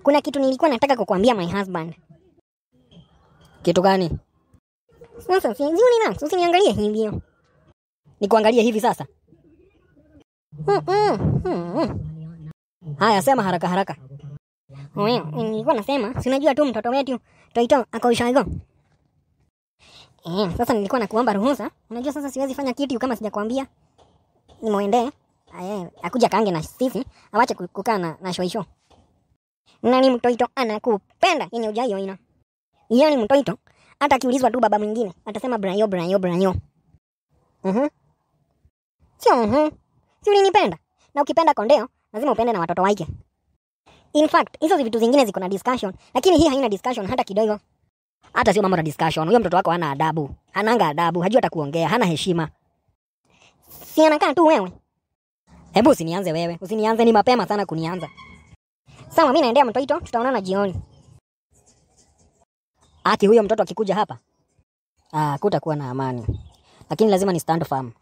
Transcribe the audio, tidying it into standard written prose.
Kuna kitu nilikuwa nataka kukuambia my husband. Kitu gani? Sasa sioni na, usiniangalie hivyo. Nikuangalie hivi sasa? Haya, sema haraka haraka. Wewe, nilikuwa nasema, si unajua tu mtoto wetu Toito ako ushago. Sasa nilikuwa nakuomba ruhusa. Unajua sasa siwezi fanya kitu kama sijakwambia. Nimuendee akuja kaange na sisi, awache kukaa na shoisho. Nani mtoito anakupenda yenye ujayo ina. Yeye ni mtoito, hata akiulizwa tu baba mwingine atasema Brayo. Sio, si ulinipenda. Na ukipenda kondeo, lazima upende na watoto wake. In fact, hizo vitu zingine ziko na discussion, lakini hii haina discussion hata kidogo. Hata sio mambo na discussion. Huyo mtoto wako hana adabu. Hananga adabu, hajui hata kuongea, hana heshima. Si anakaa tu wewe. Hebu usinianze wewe. Usinianze, ni mapema sana kunianza. Sawa, mimi naendea mtoito, tutaonana jioni. Aki huyo mtoto akikuja hapa, kutakuwa na amani. Lakini lazima ni stand firm.